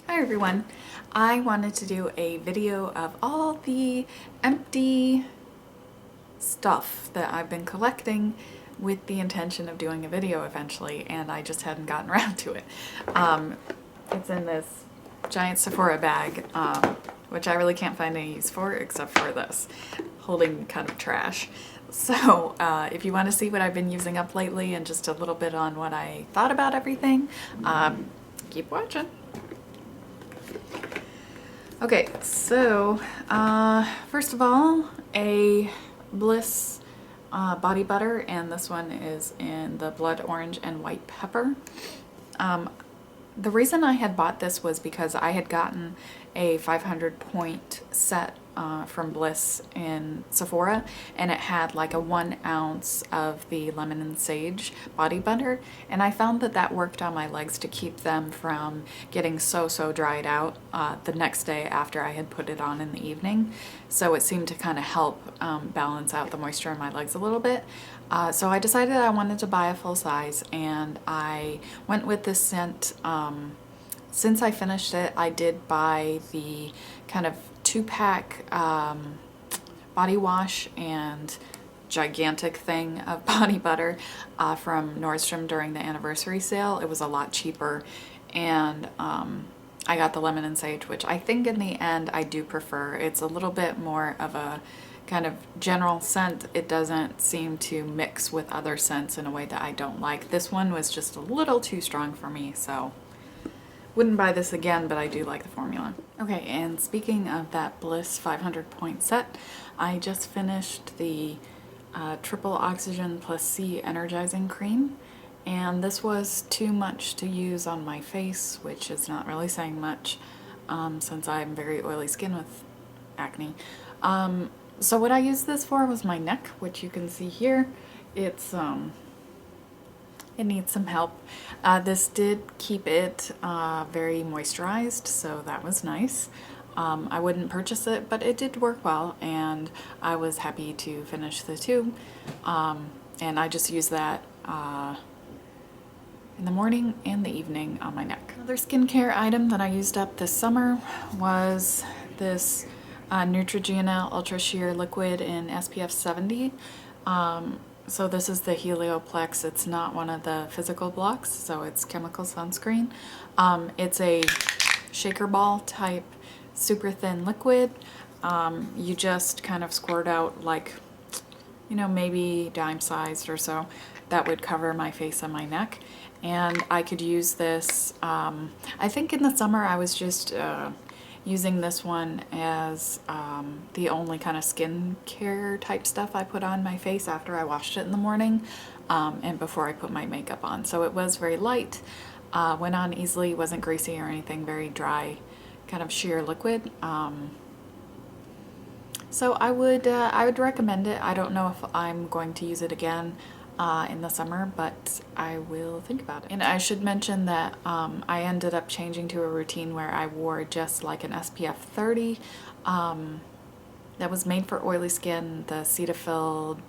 Hi everyone. I wanted to do a video of all the empty stuff that I've been collecting with the intention of doing a video eventually, and I just hadn't gotten around to it. It's in this giant Sephora bag, which I really can't find any use for except for this, holding kind of trash. So if you want to see what I've been using up lately and just a little bit on what I thought about everything, keep watching. Okay, so first of all, a Bliss body butter, and this one is in the blood orange and white pepper. The reason I had bought this was because I had gotten a 500 point set from Bliss in Sephora, and it had like a 1 ounce of the lemon and sage body butter, and I found that that worked on my legs to keep them from getting so dried out the next day after I had put it on in the evening. So it seemed to kind of help balance out the moisture in my legs a little bit. So I decided I wanted to buy a full size, and I went with this scent. Since I finished it, I did buy the kind of 2-pack body wash and gigantic thing of body butter from Nordstrom during the anniversary sale. It was a lot cheaper, and I got the lemon and sage, which I think in the end I do prefer. It's a little bit more of a kind of general scent. It doesn't seem to mix with other scents in a way that I don't like. This one was just a little too strong for me, so wouldn't buy this again, but I do like the formula. Okay, and speaking of that Bliss 500 point set, I just finished the Triple Oxygen plus C Energizing Cream, and this was too much to use on my face, which is not really saying much since I'm very oily skin with acne. So what I used this for was my neck, which you can see here. It's it needs some help. This did keep it very moisturized, so that was nice. I wouldn't purchase it, but it did work well, and I was happy to finish the tube. And I just use that in the morning and the evening on my neck. Another skincare item that I used up this summer was this Neutrogena Ultra Sheer Liquid in SPF 70. So this is the Helioplex. It's not one of the physical blocks, so it's chemical sunscreen. It's a shaker ball type super thin liquid. You just kind of squirt out like, you know, maybe dime sized or so. That would cover my face and my neck. And I could use this, I think in the summer I was just using this one as the only kind of skincare type stuff I put on my face after I washed it in the morning and before I put my makeup on. So it was very light, went on easily, wasn't greasy or anything, very dry, kind of sheer liquid. So I would recommend it. I don't know if I'm going to use it again in the summer, but I will think about it. And I should mention that I ended up changing to a routine where I wore just like an SPF 30 that was made for oily skin, the Cetaphil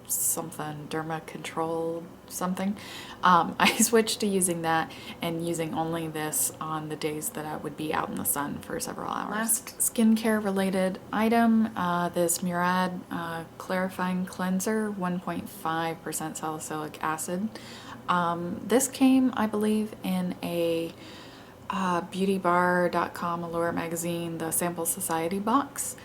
something, Derma Control something. I switched to using that and using only this on the days that I would be out in the sun for several hours. Last skincare related item, this Murad Clarifying Cleanser, 1.5% salicylic acid. This came, I believe, in a beautybar.com Allure magazine, the Sample Society box.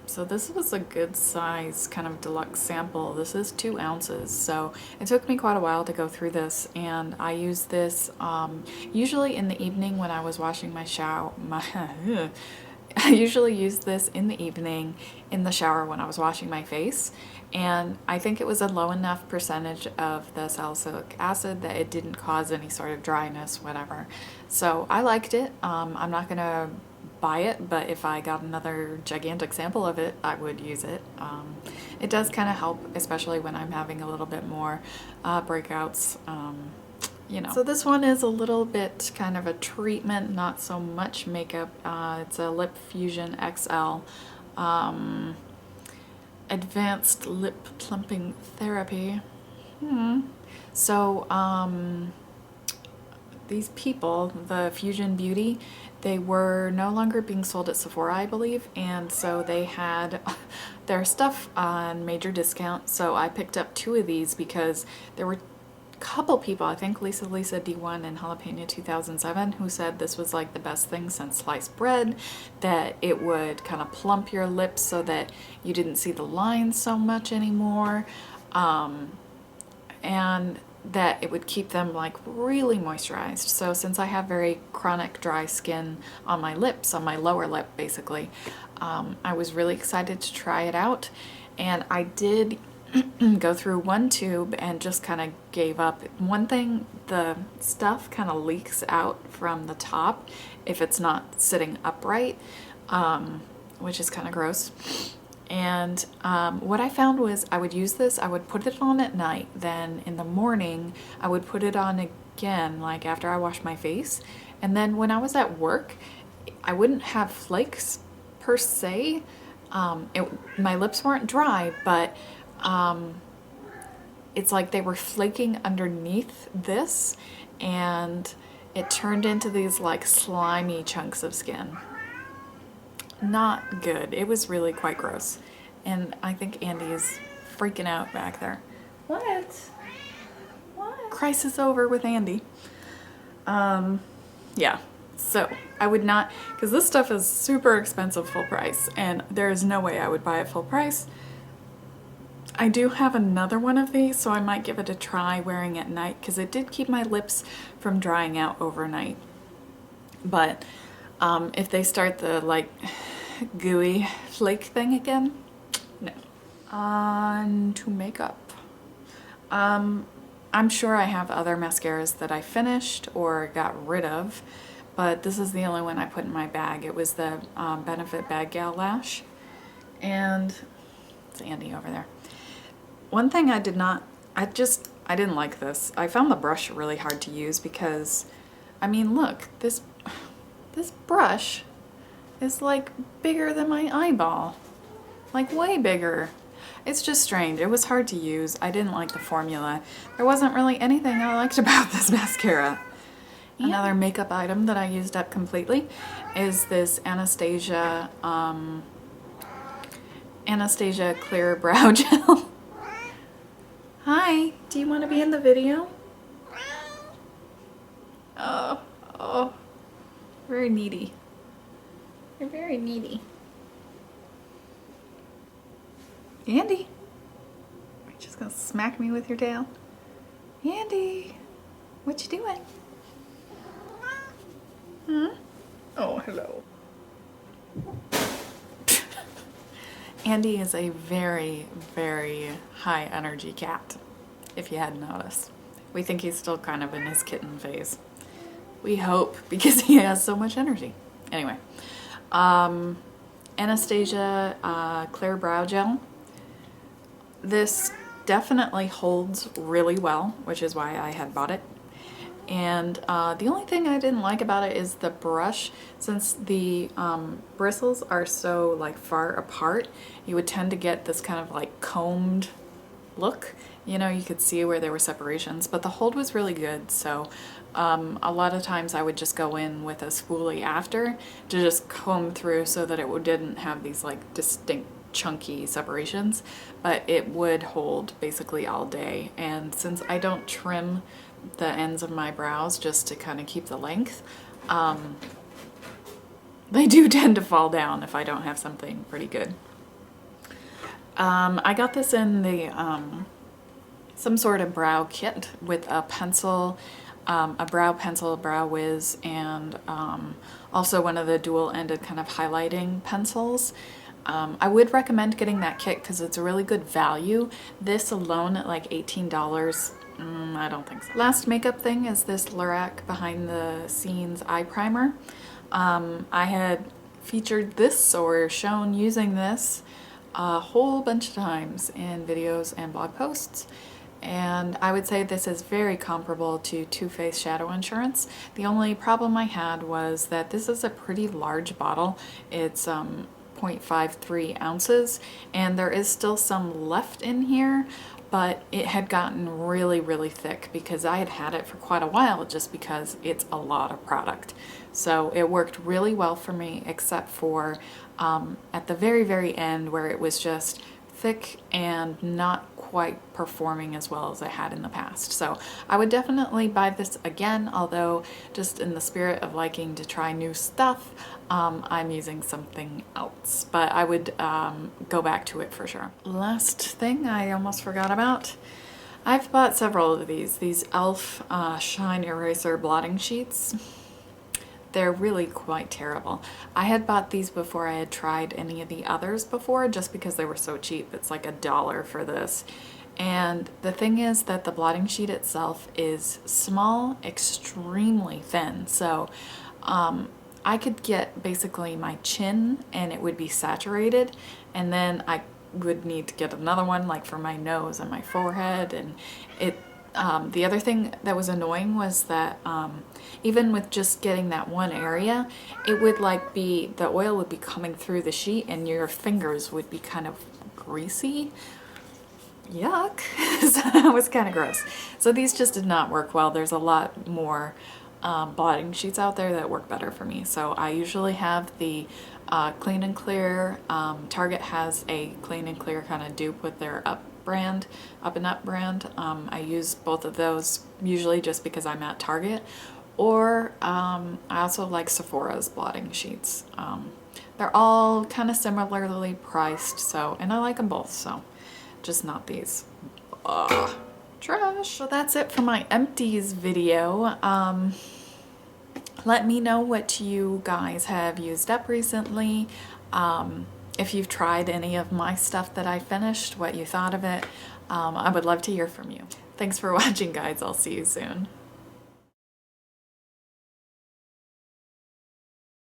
So this was a good size kind of deluxe sample. This is 2 ounces, so it took me quite a while to go through this, and I use this usually in the evening when I was washing my shower. I usually use this in the evening in the shower when I was washing my face, and I think it was a low enough percentage of the salicylic acid that it didn't cause any sort of dryness, whatever. So I liked it. I'm not gonna buy it, but if I got another gigantic sample of it, I would use it. It does kind of help, especially when I'm having a little bit more breakouts, you know. So this one is a little bit kind of a treatment, not so much makeup. It's a Lip Fusion XL Advanced Lip Plumping Therapy. So these people, the Fusion Beauty, they were no longer being sold at Sephora, I believe, and so they had their stuff on major discount. So I picked up 2 of these because there were a couple people, I think Lisa D1 and Jalapeno 2007, who said this was like the best thing since sliced bread, that it would kind of plump your lips so that you didn't see the lines so much anymore, and that it would keep them like really moisturized. So since I have very chronic dry skin on my lips, on my lower lip basically, I was really excited to try it out, and I did go through 1 tube and just kind of gave up. One thing, the stuff kind of leaks out from the top if it's not sitting upright, which is kind of gross. And what I found was I would use this, I would put it on at night, then in the morning I would put it on again, like after I wash my face. And then when I was at work, I wouldn't have flakes per se. My lips weren't dry, but it's like they were flaking underneath this, and it turned into these like slimy chunks of skin. Not good. It was really quite gross. And I think Andy is freaking out back there. What? Crisis over with Andy. Yeah. So I would not, because this stuff is super expensive full price, and there is no way I would buy it full price. I do have another one of these, so I might give it a try wearing at night, because it did keep my lips from drying out overnight. But if they start the like gooey flake thing again, no. On to makeup. I'm sure I have other mascaras that I finished or got rid of, but this is the only one I put in my bag. It was the Benefit Bad Gal Lash, and it's Andy over there. One thing I didn't like this. I found the brush really hard to use because, I mean, look, this brush is like bigger than my eyeball, like way bigger. It's just strange. It was hard to use. I didn't like the formula. There wasn't really anything I liked about this mascara. Yeah. Another makeup item that I used up completely is this Anastasia Clear Brow Gel. Hi, do you want to be in the video? Oh, very needy. You're very needy. Andy, you're just gonna smack me with your tail? Andy, what you doing? Huh? Oh, hello. Andy is a very, very high energy cat, if you hadn't noticed. We think he's still kind of in his kitten phase. We hope, because he has so much energy. Anyway, Anastasia Clear Brow Gel. This definitely holds really well, which is why I had bought it. And the only thing I didn't like about it is the brush. Since the bristles are so like far apart, you would tend to get this kind of like combed look. You know, you could see where there were separations, but the hold was really good. So a lot of times I would just go in with a spoolie after to just comb through so that it didn't have these like distinct chunky separations, but it would hold basically all day. And since I don't trim the ends of my brows just to kind of keep the length, they do tend to fall down if I don't have something pretty good. I got this in the some sort of brow kit with a pencil, a brow pencil, a brow wiz, and also one of the dual-ended kind of highlighting pencils. I would recommend getting that kit because it's a really good value. This alone at like $18, I don't think so. Last makeup thing is this LORAC Behind the Scenes Eye Primer. I had featured this or shown using this a whole bunch of times in videos and blog posts. And I would say this is very comparable to Too Faced Shadow Insurance. The only problem I had was that this is a pretty large bottle. It's 0.53 ounces, and there is still some left in here, but it had gotten really, really thick because I had it for quite a while just because it's a lot of product. So it worked really well for me, except for at the very, very end where it was just thick and not quite performing as well as I had in the past. So I would definitely buy this again, although just in the spirit of liking to try new stuff, I'm using something else, but I would go back to it for sure. Last thing I almost forgot about, I've bought several of these e.l.f. Shine Eraser Blotting Sheets. They're really quite terrible. I had bought these before I had tried any of the others before, just because they were so cheap. It's like $1 for this. And the thing is that the blotting sheet itself is small, extremely thin. So I could get basically my chin and it would be saturated, and then I would need to get another one like for my nose and my forehead. And the other thing that was annoying was that even with just getting that one area, it would like the oil would be coming through the sheet and your fingers would be kind of greasy. Yuck. So that was kind of gross. So these just did not work well. There's a lot more blotting sheets out there that work better for me. So I usually have the Clean and Clear. Target has a Clean and Clear kind of dupe with their Up and Up brand. I use both of those usually just because I'm at Target, or I also like Sephora's blotting sheets. They're all kind of similarly priced, so, and I like them both, so just not these. Ugh, trash. So that's it for my Empties video. Let me know what you guys have used up recently. If you've tried any of my stuff that I finished, what you thought of it. I would love to hear from you. Thanks for watching, guys. I'll see you soon.